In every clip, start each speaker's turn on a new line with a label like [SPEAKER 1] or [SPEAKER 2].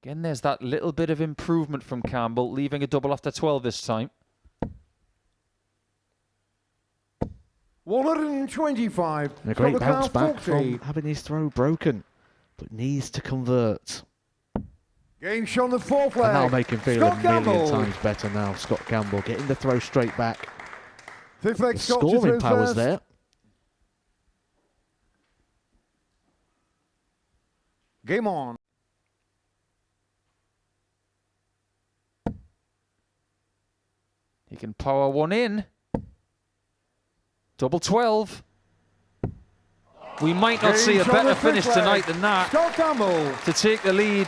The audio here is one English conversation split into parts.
[SPEAKER 1] Again, there's that little bit of improvement from Campbell, leaving a double after 12 this time.
[SPEAKER 2] 125.
[SPEAKER 3] And a great bounce back from having his throw broken, but needs to convert.
[SPEAKER 2] Game shot on the fourth leg.
[SPEAKER 3] And that'll make him feel
[SPEAKER 2] Scott
[SPEAKER 3] a million
[SPEAKER 2] Campbell.
[SPEAKER 3] times better now. Scott Campbell getting the throw straight back.
[SPEAKER 2] Fifth leg,
[SPEAKER 3] The
[SPEAKER 2] Scott
[SPEAKER 3] scoring powers
[SPEAKER 2] first.
[SPEAKER 3] there.
[SPEAKER 2] Game on.
[SPEAKER 1] He can power one in. Double 12. We might not see a better finish tonight than that.
[SPEAKER 2] Scott Campbell.
[SPEAKER 1] To take the lead,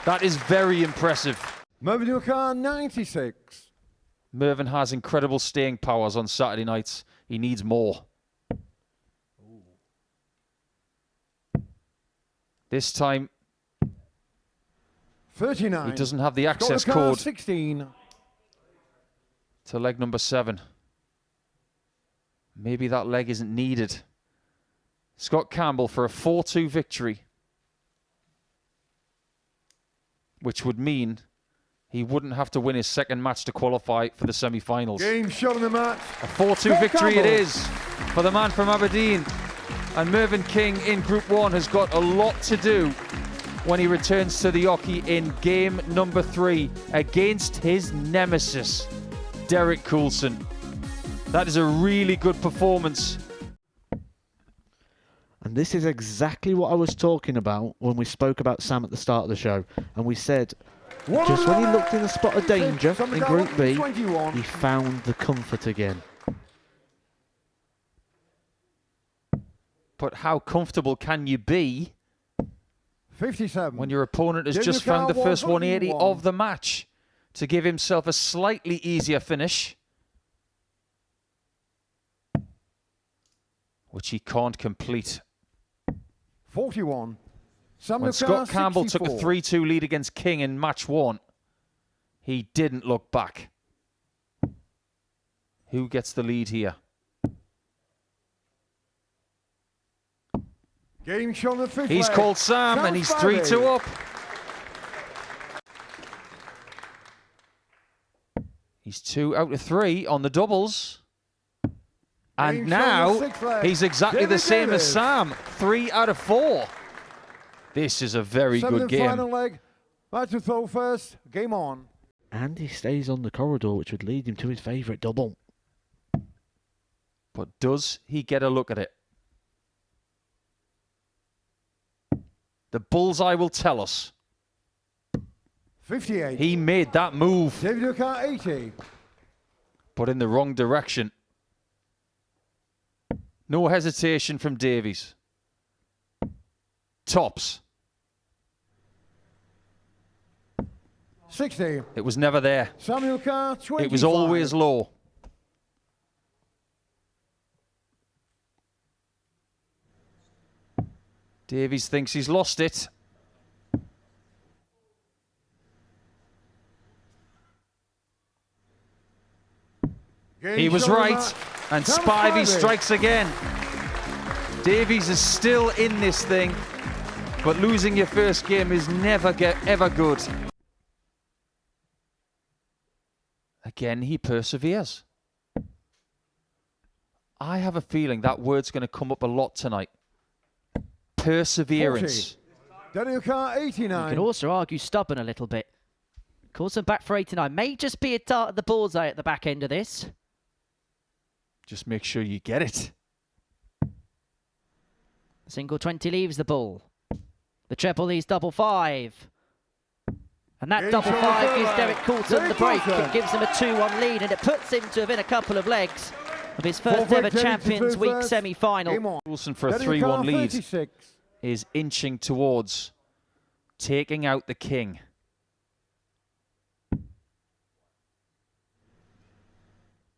[SPEAKER 1] that is very impressive.
[SPEAKER 2] Mervyn Newcar, 96.
[SPEAKER 1] Mervyn has incredible staying powers on Saturday nights. He needs more. This time,
[SPEAKER 2] 39.
[SPEAKER 1] he doesn't have the access
[SPEAKER 2] Scott
[SPEAKER 1] code
[SPEAKER 2] 16.
[SPEAKER 1] to leg number 7. Maybe that leg isn't needed. Scott Campbell for a 4-2 victory, which would mean he wouldn't have to win his second match to qualify for the semi-finals.
[SPEAKER 2] Game shot in the match.
[SPEAKER 1] A 4-2 victory it is for the man from Aberdeen. And Mervyn King in Group 1 has got a lot to do when he returns to the Oki in game number 3 against his nemesis, Derek Coulson. That is a really good performance.
[SPEAKER 3] And this is exactly what I was talking about when we spoke about Sam at the start of the show. And we said, just when he looked in the spot of danger in Group B, he found the comfort again.
[SPEAKER 1] But how comfortable can you be
[SPEAKER 2] 57.
[SPEAKER 1] when your opponent has just found the first 180 of the match to give himself a slightly easier finish, which he can't complete?
[SPEAKER 2] 41.
[SPEAKER 1] When Scott Campbell took a 3-2 lead against King in match 1, he didn't look back. Who gets the lead here?
[SPEAKER 2] Game shot on the fifth
[SPEAKER 1] He's
[SPEAKER 2] leg.
[SPEAKER 1] called Sam, and he's 3-2 up. He's 2 out of 3 on the doubles. And
[SPEAKER 2] Game shot on the
[SPEAKER 1] now
[SPEAKER 2] sixth leg.
[SPEAKER 1] he's exactly the same as
[SPEAKER 2] Davies.
[SPEAKER 1] Sam. 3 out of 4. This is a very good game.
[SPEAKER 2] Final leg. Back to throw first. Game on.
[SPEAKER 3] And he stays on the corridor, which would lead him to his favourite double.
[SPEAKER 1] But does he get a look at it? The bullseye will tell us.
[SPEAKER 2] 58.
[SPEAKER 1] He made that move,
[SPEAKER 2] David Newcar, 80.
[SPEAKER 1] but in the wrong direction. No hesitation from Davies. Tops.
[SPEAKER 2] 60.
[SPEAKER 1] It was never there.
[SPEAKER 2] Samuel Carr, 25.
[SPEAKER 1] It was always low. Davies thinks he's lost it. He was right, and Spivey strikes again. Davies is still in this thing, but losing your first game is never ever good. Again, he perseveres. I have a feeling that word's going to come up a lot tonight. Perseverance.
[SPEAKER 2] Daniel Carr, 89.
[SPEAKER 4] You can also argue stubborn a little bit. Coulson back for 89. May just be a dart at the bullseye at the back end of this.
[SPEAKER 1] Just make sure you get it.
[SPEAKER 4] Single 20 leaves the ball. The treble leaves double 5. And that double 5 gives Derek Coulson the break. It gives him a 2-1 lead, and it puts him to within a couple of legs of his first ever Champions Week semi-final.
[SPEAKER 1] Coulson for a 3-1 lead is inching towards taking out the king.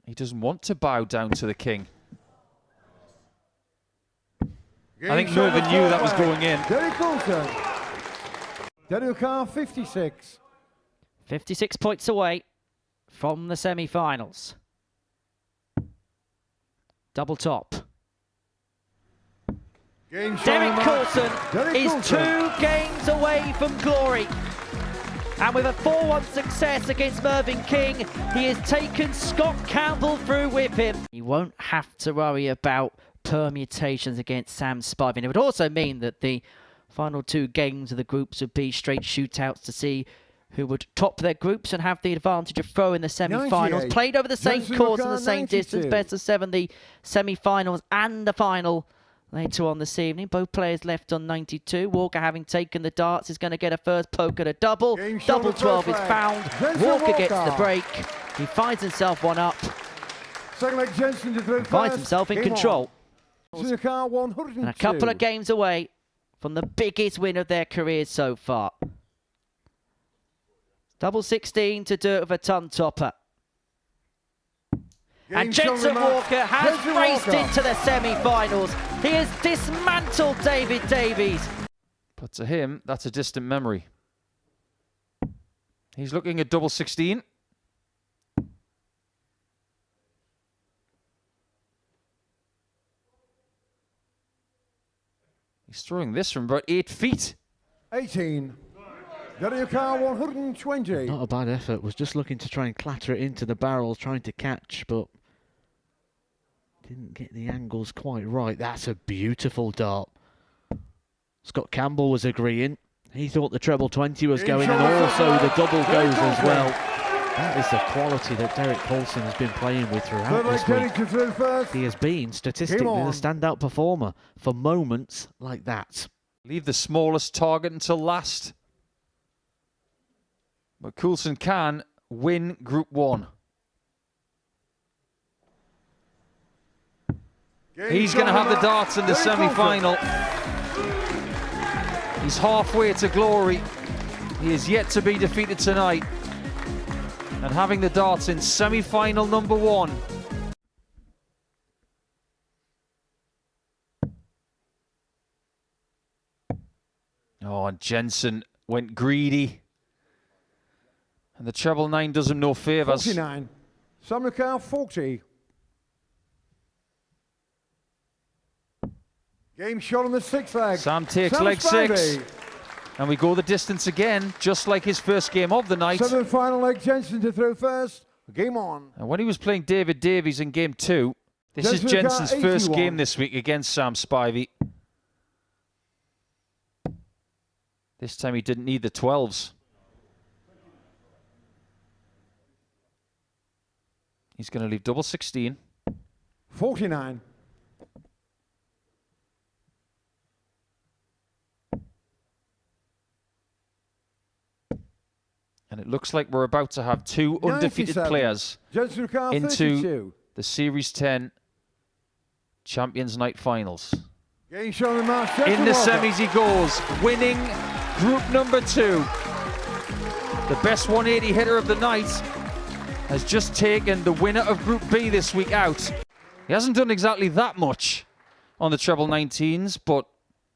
[SPEAKER 1] He doesn't want to bow down to the king. I think Mervyn knew that was going in.
[SPEAKER 2] Derek Coulson. Daniel Carr, 56.
[SPEAKER 4] 56 points away from the semi-finals. Double top. Derek Coulson is 2 games away from glory. And with a 4-1 success against Mervyn King, he has taken Scott Campbell through with him. He won't have to worry about permutations against Sam Spivey. It would also mean that the final 2 games of the groups would be straight shootouts to see who would top their groups and have the advantage of throwing the semi-finals. Played over the same course and the same distance, best of 7, the semi-finals and the final later on this evening. Both players left on 92. Walker, having taken the darts, is going to get a first poke at a double. Double 12 is found. Walker gets the break. He finds himself one up.
[SPEAKER 2] Second leg Jensen to throw
[SPEAKER 4] Finds himself in control.
[SPEAKER 2] And
[SPEAKER 4] a couple of games away from the biggest win of their careers so far. Double 16 to do it with a ton topper. And Jensen Walker has raced into the semi-finals. He has dismantled David Davies.
[SPEAKER 1] But to him, that's a distant memory. He's looking at double 16. He's throwing this from about 8 feet.
[SPEAKER 2] 18. WK 120.
[SPEAKER 3] Not a bad effort. Was just looking to try and clatter it into the barrel, trying to catch, but didn't get the angles quite right. That's a beautiful dart. Scott Campbell was agreeing. He thought the treble 20 was going, and also the double goes as well. That is the quality that Derek Coulson has been playing with throughout this week. He has been statistically the standout performer for moments like that.
[SPEAKER 1] Leave the smallest target until last. But Coulson can win Group 1. He's going to have the darts in the semi-final. He's halfway to glory. He is yet to be defeated tonight. And having the darts in semi-final number 1. Oh, and Jensen went greedy. And the treble 9 does him no favours.
[SPEAKER 2] 49. Samukar 40. Game shot on the 6th leg.
[SPEAKER 1] Sam takes leg 6. And we go the distance again, just like his first game of the night.
[SPEAKER 2] 7th final leg, Jensen to throw first. Game on.
[SPEAKER 1] And when he was playing David Davies in game 2, this is Jensen's first game this week against Sam Spivey. This time he didn't need the 12s. He's going to leave double 16.
[SPEAKER 2] 49.
[SPEAKER 1] And it looks like we're about to have 2 undefeated players into the Series 10 Champions Night Finals. In the semis he goes, winning group number 2. The best 180 hitter of the night has just taken the winner of Group B this week out. He hasn't done exactly that much on the treble 19s, but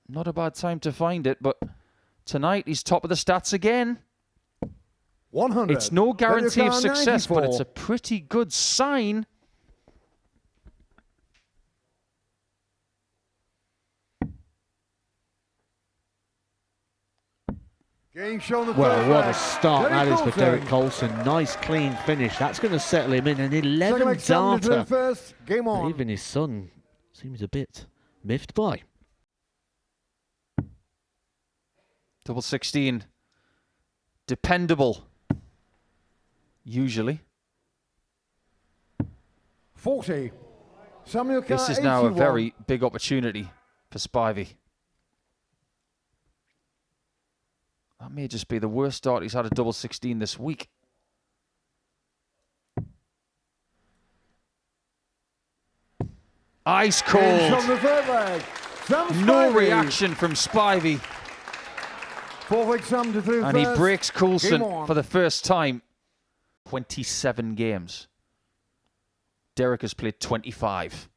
[SPEAKER 1] not a bad time to find it. But tonight he's top of the stats again.
[SPEAKER 2] 100.
[SPEAKER 1] It's no guarantee of success, but it's a pretty good sign.
[SPEAKER 3] Well, what a start that is for Derek Coulson. Nice, clean finish. That's going to settle him in. An 11 darter.
[SPEAKER 2] Game on.
[SPEAKER 3] Even his son seems a bit miffed by.
[SPEAKER 1] Double 16. Dependable. Usually.
[SPEAKER 2] 40.
[SPEAKER 1] This is now a very big opportunity for Spivey. That may just be the worst start he's had a double 16 this week. Ice cold. No reaction from Spivey. And he breaks Coulson for the first time. 27 games. Derek has played 25.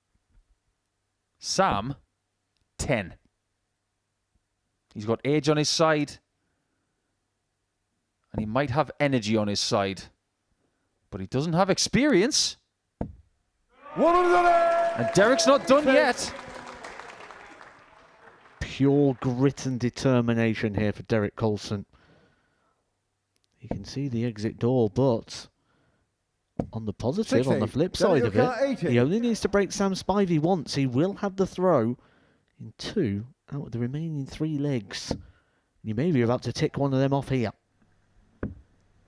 [SPEAKER 1] Sam, 10. He's got age on his side. And he might have energy on his side. But he doesn't have experience. And Derek's not done yet.
[SPEAKER 3] Pure grit and determination here for Derek Coulson. can see the exit door, but on the positive, on the
[SPEAKER 2] 60.
[SPEAKER 3] flip side of
[SPEAKER 2] Car
[SPEAKER 3] it,
[SPEAKER 2] 80.
[SPEAKER 3] he only needs to break Sam Spivey once. He will have the throw in 2 out of the remaining 3 legs. You may be about to tick one of them off here.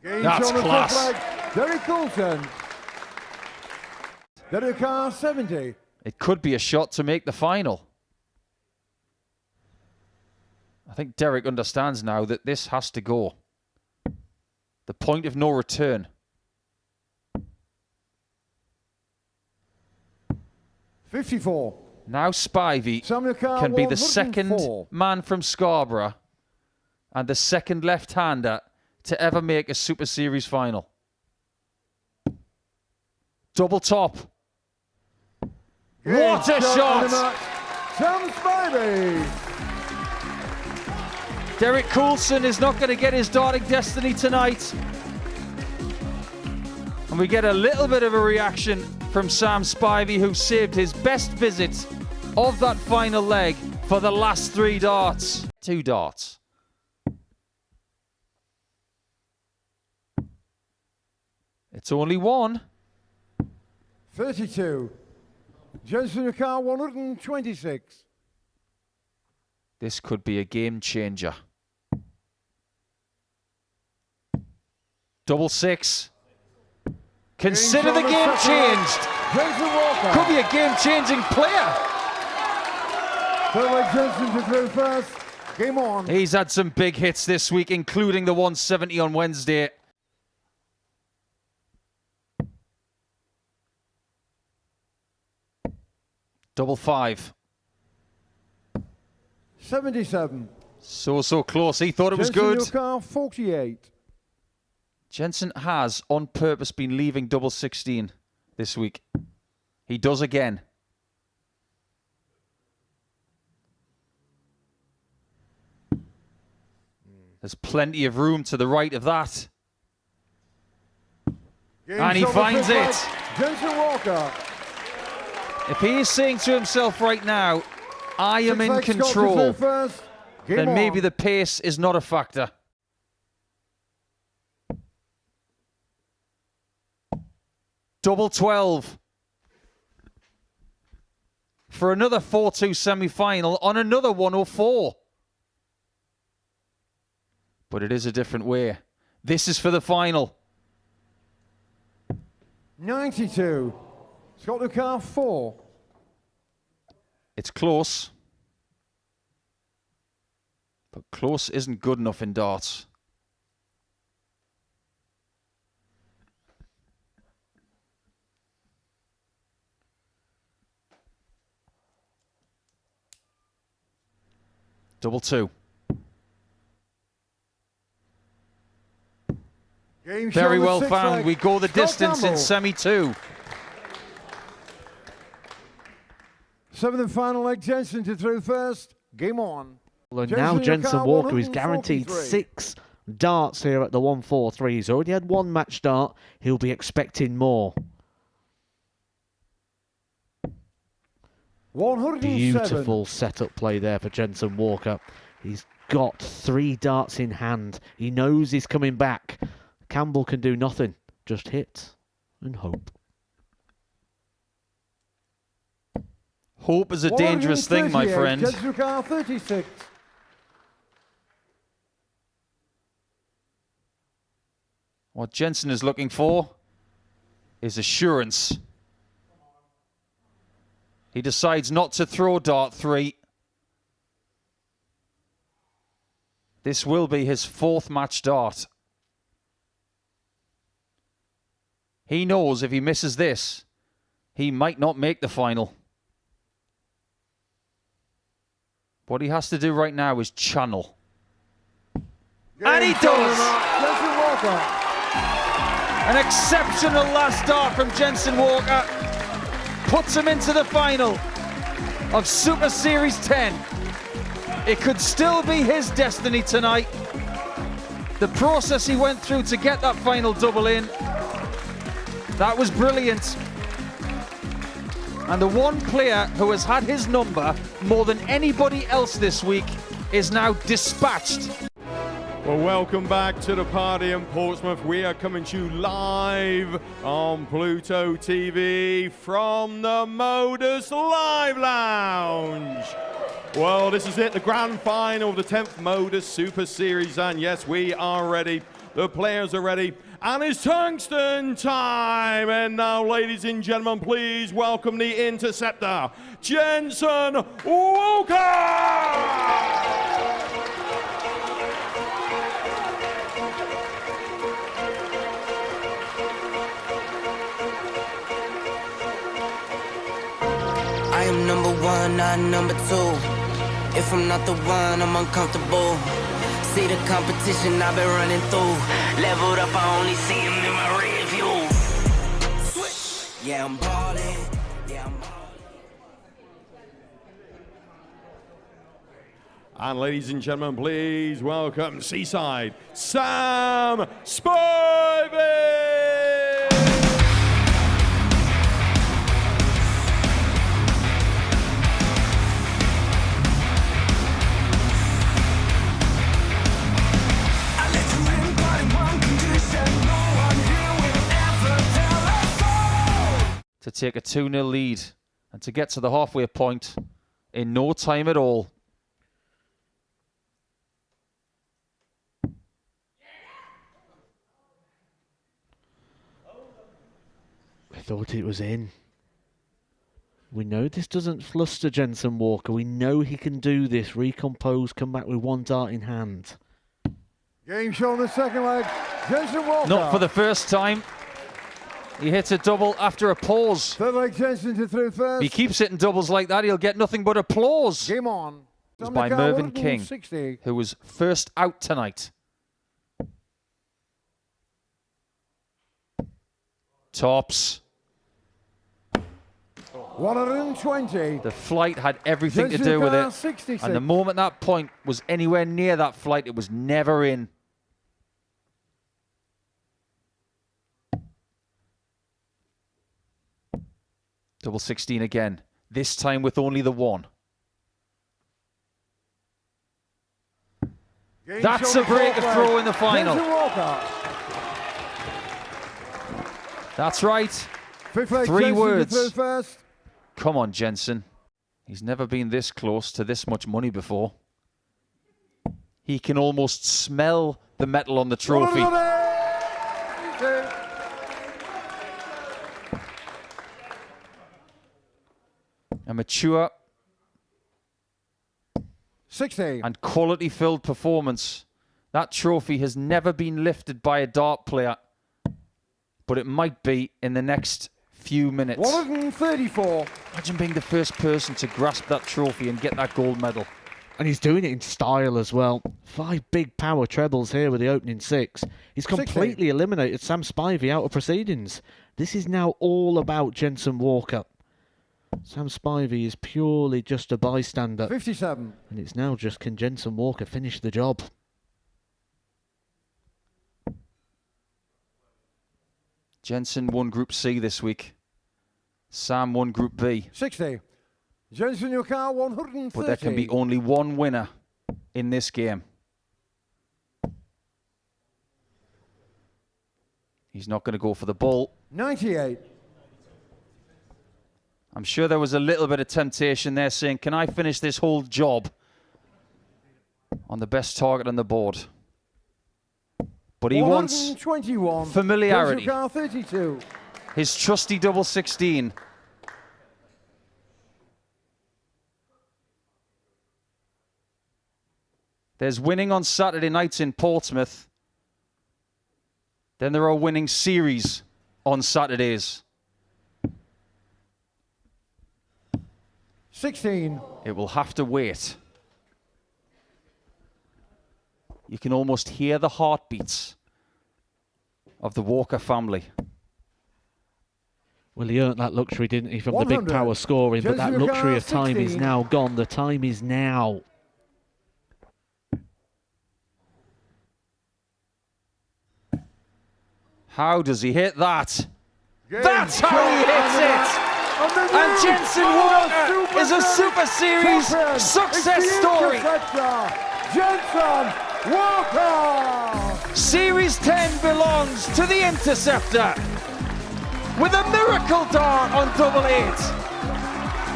[SPEAKER 1] That's class.
[SPEAKER 2] Derek Coulson. Derek Car 70.
[SPEAKER 1] It could be a shot to make the final. I think Derek understands now that this has to go. The point of no return.
[SPEAKER 2] 54.
[SPEAKER 1] Now Spivey
[SPEAKER 2] Car
[SPEAKER 1] can be the
[SPEAKER 2] 104.
[SPEAKER 1] second man from Scarborough and the second left-hander to ever make a Super Series final. Double top. What a shot!
[SPEAKER 2] Sam Spivey.
[SPEAKER 1] Derek Coulson is not going to get his darting destiny tonight. And we get a little bit of a reaction from Sam Spivey, who saved his best visit of that final leg for the last 3 darts. 2 darts. It's only 1.
[SPEAKER 2] 32. Jensen Car 126.
[SPEAKER 1] This could be a game changer. Double 6. Consider the game changed. Could be a game-changing player.
[SPEAKER 2] Jensen to throw first. Game on.
[SPEAKER 1] He's had some big hits this week, including the 170 on Wednesday. Double 5.
[SPEAKER 2] 77.
[SPEAKER 1] So close. He thought it was good.
[SPEAKER 2] Jensen Car 48.
[SPEAKER 1] Jensen has, on purpose, been leaving double 16 this week. He does again. There's plenty of room to the right of that. And he finds it.
[SPEAKER 2] Jensen Walker.
[SPEAKER 1] If he is saying to himself right now, I am in control, then maybe the pace is not a factor. Double 12 for another 4-2 semi-final on another 104. But it is a different way. This is for the final.
[SPEAKER 2] 92. Scotland Car 4.
[SPEAKER 1] It's close. But close isn't good enough in darts. Double 2. Very well found. We go the distance in semi-2.
[SPEAKER 2] 7th and final leg. Jensen to throw first. Game on.
[SPEAKER 3] Well, now Jensen Walker is guaranteed 6 darts here at the 143. He's already had 1 match dart. He'll be expecting more.
[SPEAKER 2] 107.
[SPEAKER 3] Beautiful setup play there for Jensen Walker. He's got 3 darts in hand. He knows he's coming back. Campbell can do nothing. Just hit and hope.
[SPEAKER 1] Hope is a dangerous thing, my friend.
[SPEAKER 2] Jensen Car 36.
[SPEAKER 1] What Jensen is looking for is assurance. He decides not to throw dart 3. This will be his 4th match dart. He knows if he misses this, he might not make the final. What he has to do right now is channel. And he does!
[SPEAKER 2] Jensen Walker.
[SPEAKER 1] An exceptional last dart from Jensen Walker puts him into the final of Super Series 10. It could still be his destiny tonight. The process he went through to get that final double in, that was brilliant. And the one player who has had his number more than anybody else this week is now dispatched.
[SPEAKER 5] Well, welcome back to the party in Portsmouth. We are coming to you live on Pluto TV from the Modus Live Lounge. Well, this is it, the grand final of the 10th Modus Super Series, and yes, we are ready. The players are ready, and it's tungsten time. And now, ladies and gentlemen, please welcome the interceptor, Jensen Walker!
[SPEAKER 6] I am number one, not number two. If I'm not the one, I'm uncomfortable. See the competition I've been running through. Leveled up, I only see him in my rear view. Yeah, I'm ballin'. Yeah, I'm ballin'.
[SPEAKER 5] And ladies and gentlemen, please welcome Seaside, Sam Spivey!
[SPEAKER 1] To take a 2-0 lead and to get to the halfway point in no time at all.
[SPEAKER 3] I thought it was in. We know this doesn't fluster Jensen Walker. We know he can do this. Recompose, come back with one dart in hand.
[SPEAKER 2] Game show in the second leg. Jensen Walker.
[SPEAKER 1] Not for the first time. He hits a double after a pause.
[SPEAKER 2] Third leg Jensen to through first.
[SPEAKER 1] If he keeps hitting doubles like that, he'll get nothing but applause.
[SPEAKER 2] Game on.
[SPEAKER 1] It was by Mervyn King,
[SPEAKER 2] 160.
[SPEAKER 1] who was first out tonight. Tops.
[SPEAKER 2] 120.
[SPEAKER 1] The flight had everything to do with it.
[SPEAKER 2] 66.
[SPEAKER 1] And the moment that point was anywhere near that flight, it was never in. Double 16 again, this time with only the one.
[SPEAKER 2] Game
[SPEAKER 1] That's a break of throw in the final.
[SPEAKER 2] Jensen Walker.
[SPEAKER 1] That's right.
[SPEAKER 2] Fifth leg,
[SPEAKER 1] 3
[SPEAKER 2] Jensen to
[SPEAKER 1] words.
[SPEAKER 2] through first.
[SPEAKER 1] Come on, Jensen. He's never been this close to this much money before. He can almost smell the metal on the trophy. A mature
[SPEAKER 2] 60.
[SPEAKER 1] and quality-filled performance. That trophy has never been lifted by a dart player, but it might be in the next few minutes.
[SPEAKER 2] 134.
[SPEAKER 1] Imagine being the first person to grasp that trophy and get that gold medal.
[SPEAKER 3] And he's doing it in style as well. 5 big power trebles here with the opening 6. He's
[SPEAKER 2] 60.
[SPEAKER 3] completely eliminated Sam Spivey out of proceedings. This is now all about Jensen Walker. Sam Spivey is purely just a bystander.
[SPEAKER 2] 57.
[SPEAKER 3] And it's now just, can Jensen Walker finish the job?
[SPEAKER 1] Jensen won Group C this week. Sam won Group B.
[SPEAKER 2] 60. Jensen Walker 130.
[SPEAKER 1] But there can be only one winner in this game. He's not going to go for the ball.
[SPEAKER 2] 98.
[SPEAKER 1] I'm sure there was a little bit of temptation there saying, can I finish this whole job on the best target on the board? But he wants
[SPEAKER 2] 121.
[SPEAKER 1] familiarity.
[SPEAKER 2] Jensen Walker 32.
[SPEAKER 1] His trusty double 16. There's winning on Saturday nights in Portsmouth. Then there are winning series on Saturdays.
[SPEAKER 2] 16.
[SPEAKER 1] It will have to wait. You can almost hear the heartbeats of the Walker family.
[SPEAKER 3] Well, he earned that luxury, didn't he, from the big
[SPEAKER 2] 100.
[SPEAKER 3] power scoring, but that
[SPEAKER 2] Jensen
[SPEAKER 3] luxury of time is
[SPEAKER 2] 16.
[SPEAKER 3] now gone. The time is now.
[SPEAKER 1] How does he hit that?
[SPEAKER 2] Game
[SPEAKER 1] That's how he hits it! And Jensen Walker is a Super Series success story.
[SPEAKER 2] Jensen Walker!
[SPEAKER 1] Series 10 belongs to the Interceptor with a miracle dart on double 8.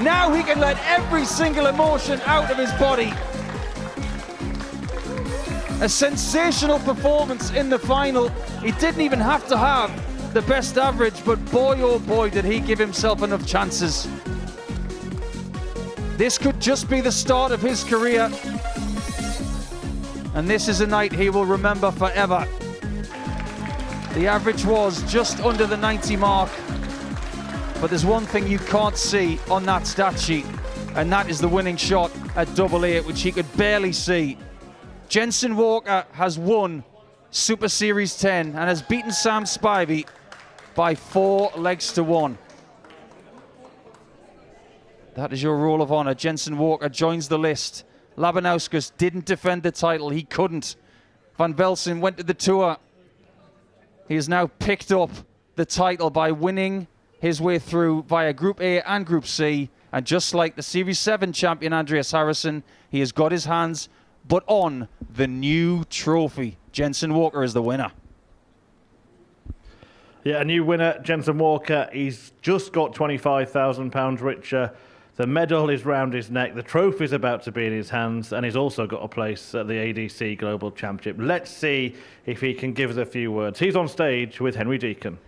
[SPEAKER 1] Now he can let every single emotion out of his body. A sensational performance in the final. He didn't even have to have the best average, but boy oh boy did he give himself enough chances. This could just be the start of his career, and this is a night he will remember forever. The average was just under the 90 mark, but there's one thing you can't see on that stat sheet, and that is the winning shot at double 8, which he could barely see. Jensen Walker has won Super Series 10 and has beaten Sam Spivey by 4 legs to 1. That is your Roll of Honor. Jensen Walker joins the list. Labanauskas didn't defend the title. He couldn't. Van Velsen went to the tour. He has now picked up the title by winning his way through via Group A and Group C. And just like the Series 7 champion Andreas Harrison, he has got his hands but on the new trophy. Jensen Walker is the winner.
[SPEAKER 7] Yeah, a new winner, Jensen Walker. He's just got £25,000 richer. The medal is round his neck. The trophy is about to be in his hands, and he's also got a place at the ADC Global Championship. Let's see if he can give us a few words. He's on stage with Henry Deacon.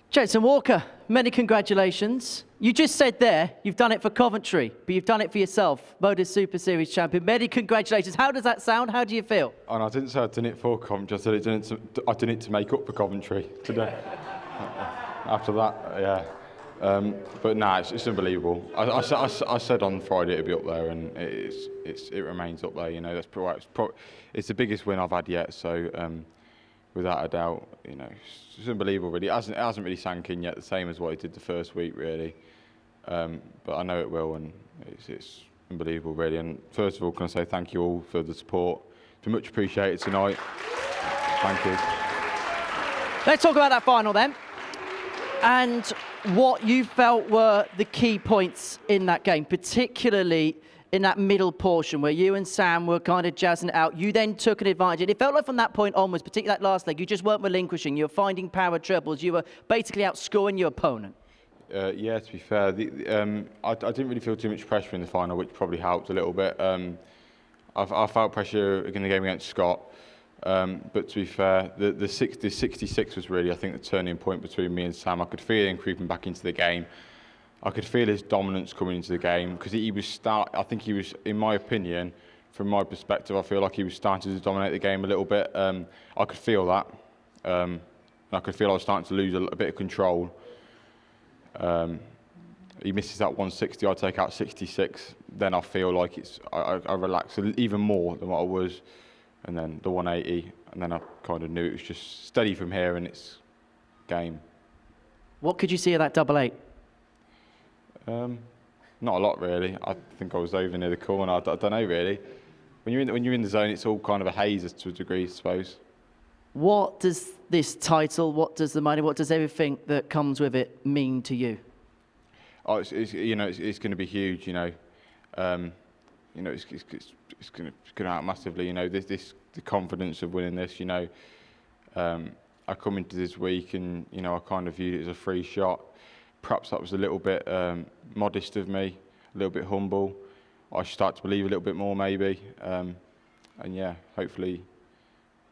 [SPEAKER 4] Jensen Walker, many congratulations. You just said there you've done it for Coventry, but you've done it for yourself. Modus Super Series champion. Many congratulations. How does that sound? How do you feel?
[SPEAKER 8] And I didn't say I'd done it for Coventry. I said I'd done it to make up for Coventry today. After that, yeah. But nah, it's unbelievable. I said on Friday it'd be up there, and it remains up there. You know, it's the biggest win I've had yet. So without a doubt, you know, it's unbelievable. Really, it hasn't really sank in yet. The same as what it did the first week, really. But I know it will, and it's unbelievable, really. And first of all, can I say thank you all for the support. It's been much appreciated tonight. Thank you.
[SPEAKER 4] Let's talk about that final then, and what you felt were the key points in that game, particularly in that middle portion where you and Sam were kind of jazzing it out. You then took an advantage. It felt like from that point onwards, particularly that last leg, you just weren't relinquishing. You were finding power trebles. You were basically outscoring your opponent.
[SPEAKER 8] Yeah, to be fair, I didn't really feel too much pressure in the final, which probably helped a little bit. I felt pressure in the game against Scott, but to be fair, the 66 was really, I think, the turning point between me and Sam. I could feel him creeping back into the game. I could feel his dominance coming into the game because I think he was, in my opinion, from my perspective, I feel like he was starting to dominate the game a little bit. I could feel that. I could feel I was starting to lose a bit of control. He misses that 160, I take out 66. Then I feel like I relax even more than what I was. And then the 180, and then I kind of knew it was just steady from here and it's game.
[SPEAKER 4] What could you see of that double 8?
[SPEAKER 8] Not a lot, really. I think I was over near the corner. I don't know, really. When you're in the zone, it's all kind of a haze to a degree, I suppose.
[SPEAKER 4] What does this title, what does the money, what does everything that comes with it mean to you?
[SPEAKER 8] Oh, it's going to be huge. You know, it's going to out massively. You know, the confidence of winning this. You know, I come into this week and I kind of viewed it as a free shot. Perhaps that was a little bit modest of me, a little bit humble. I should start to believe a little bit more, maybe. And yeah, hopefully,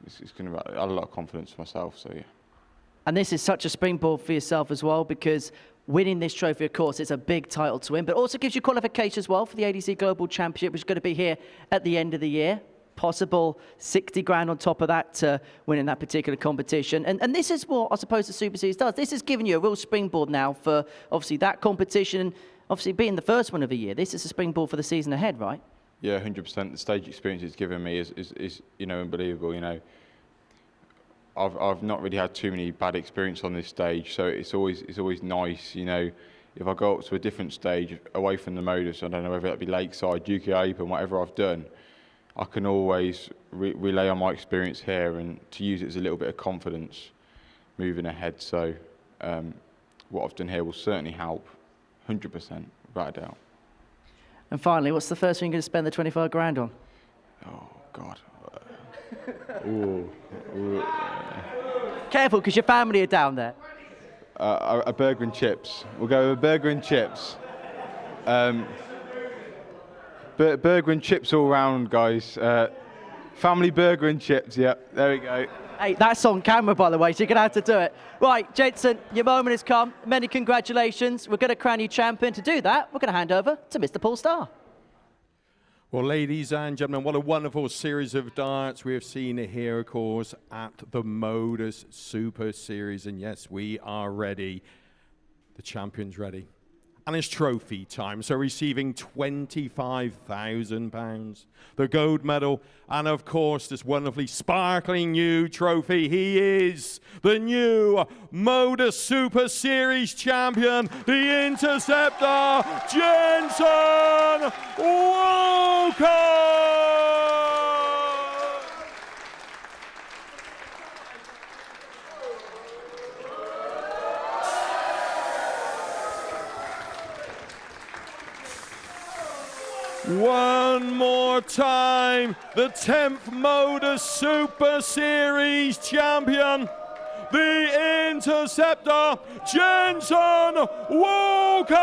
[SPEAKER 8] it's going to add a lot of confidence for myself. So yeah.
[SPEAKER 4] And this is such a springboard for yourself as well, because winning this trophy, of course, it's a big title to win, but also gives you qualification as well for the ADC Global Championship, which is going to be here at the end of the year. Possible 60 grand on top of that to win in that particular competition. And this is what I suppose the Super Series does. This has given you a real springboard now for obviously that competition, obviously being the first one of the year. This is a springboard for the season ahead, right?
[SPEAKER 8] Yeah, 100%. The stage experience it's given me is unbelievable. You know, I've not really had too many bad experience on this stage, so it's always nice. You know, if I go up to a different stage away from the Modus, I don't know whether that be Lakeside, UK Open, whatever I've done, I can always relay on my experience here and to use it as a little bit of confidence moving ahead. So what I've done here will certainly help, 100%, without a doubt.
[SPEAKER 4] And finally, what's the first thing you're going to spend the 25 grand on?
[SPEAKER 8] Oh, God. Ooh.
[SPEAKER 4] Careful, because your family are down there.
[SPEAKER 8] A burger and chips. We'll go with a burger and chips. Burger and chips all round, guys. Family burger and chips, yep, there we go.
[SPEAKER 4] Hey, that's on camera, by the way, so you're going to have to do it. Right, Jensen, your moment has come. Many congratulations. We're going to crown you champion. To do that, we're going to hand over to Mr. Paul Starr.
[SPEAKER 5] Well, ladies and gentlemen, what a wonderful series of darts we have seen here, of course, at the Modus Super Series. And yes, we are ready. The champion's ready. And it's trophy time, so receiving £25,000, the gold medal, and of course this wonderfully sparkling new trophy. He is the new Modus Super Series champion, the Interceptor, Jensen Walker! One more time, the 10th Modus Super Series champion, the Interceptor, Jensen Walker!